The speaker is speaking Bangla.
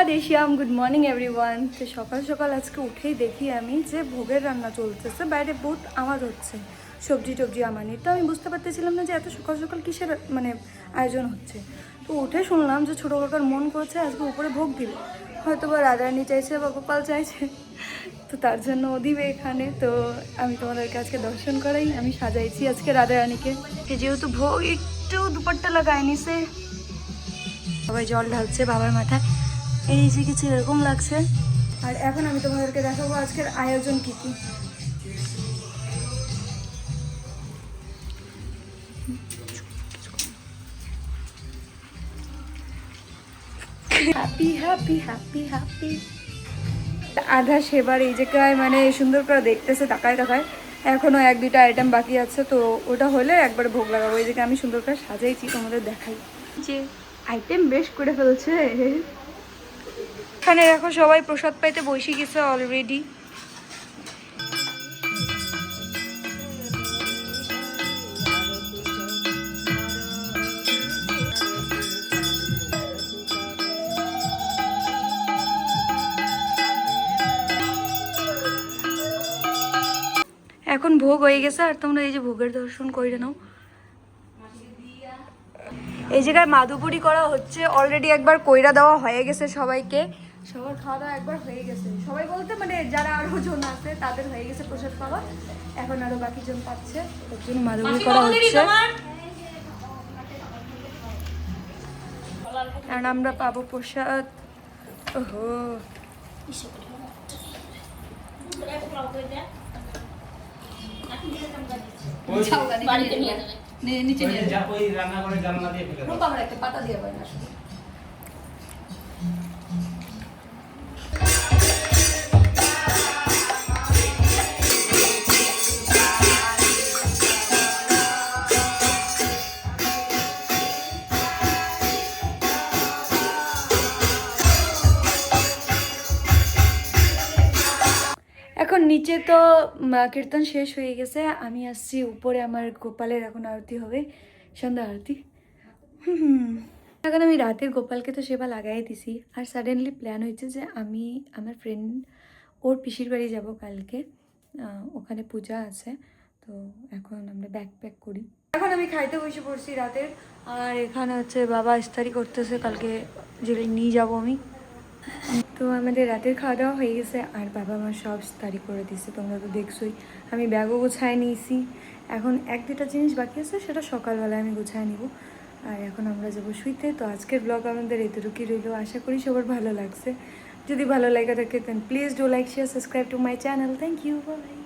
রাধে শ্যাম, গুড মর্নিং এভরিওয়ান। তো সকাল সকাল আজকে উঠেই দেখি আমি যে ভোগের রান্না চলতেছে, বাইরে বহুত আওয়াজ হচ্ছে, সবজি টবজি আমানির। তো আমি বুঝতে পারতেছিলাম না যে এত সকাল সকাল কিসের মানে আয়োজন হচ্ছে। তো উঠে শুনলাম যে ছোটো কাকার মন করছে আজকে উপরে ভোগ দিবে, হয়তো বা রাধারানী চাইছে বা গোপাল চাইছে, তো তার জন্য ও দিবে এখানে। তো আমি তোমাদেরকে আজকে দর্শন করাই, আমি সাজাইছি আজকে রাধারানীকে। যেহেতু ভোগ একটু দুপাট্টা লাগায় নিছে, সবাই জল ঢালছে বাবার মাথায়, এই যে কিছু এরকম লাগছে। আর এখন আমি তোমাদেরকে দেখাবো আজকের আয়োজন কি কি। Happy happy happy happy. আধা সেবার এই জায়গায় মানে সুন্দর করে দেখতেছে তাকায় তাকায়, এখনো এক দুইটা আইটেম বাকি আছে, তো ওটা হলে একবার ভোগ লাগাবো। এই জায়গায় আমি সুন্দর করে সাজাইছি, তোমাদের দেখাই যে আইটেম বেশ করে ফেলছে। এখানে দেখো সবাই প্রসাদ পাইতে বসে গেছে অলরেডি। এখন ভোগ হয়ে গেছে আর তোমরা এই যে ভোগের দর্শন করে নাও। এই জায়গায় মাধুপুরি করা হচ্ছে, অলরেডি একবার কইরা দেওয়া হয়ে গেছে সবাইকে, সবার খাওয়া দাওয়া একবার হয়ে গেছে। সবাই বলতে মানে যারা আরো জন আছে তাদের হয়ে গেছে প্রসাদ পাওয়া, এখন আরো বাকি জন পাচ্ছে, ওর জন্য মাধুপুরি করা হচ্ছে। কারণ আমরা পাবো প্রসাদ। ওহো, নিচে নিয়ে একটা পাতা দিয়ে পারে না। এখন নিচে তো কীর্তন শেষ হয়ে গেছে, আমি আসছি উপরে, আমার গোপালের এখন আরতি হবে, সন্ধ্যা আরতি। এখন আমি রাতের গোপালকে তো সেবা লাগাই দিছি, আর সাডেনলি প্ল্যান হয়েছে যে আমি আমার ফ্রেন্ড ওর পিসির বাড়ি যাব কালকে, ওখানে পূজা আছে, তো এখন আমরা ব্যাগ প্যাক করি। এখন আমি খাইতে বসে পড়ছি রাতের, আর এখানে হচ্ছে বাবা ইস্তারি করতেছে, কালকে যেটা নিয়ে যাবো আমি। তো আমাদের রাতের খাওয়া দাওয়া হয়ে গেছে, আর বাবা মা সব ইস্তারি করে দিচ্ছে, তোমরা তো দেখছোই। আমি ব্যাগও গুছায় নিয়েছি, এখন এক দুটা জিনিস বাকি আছে, সেটা সকালবেলায় আমি গুছায় নিব। আর এখন আমরা যাবো শুইতে। তো আজকের ব্লগ আমাদের এতটুকুই রইল, আশা করি সবার ভালো লাগছে। যদি ভালো লাগে থাকে then please do like share subscribe to my channel. Thank you, by.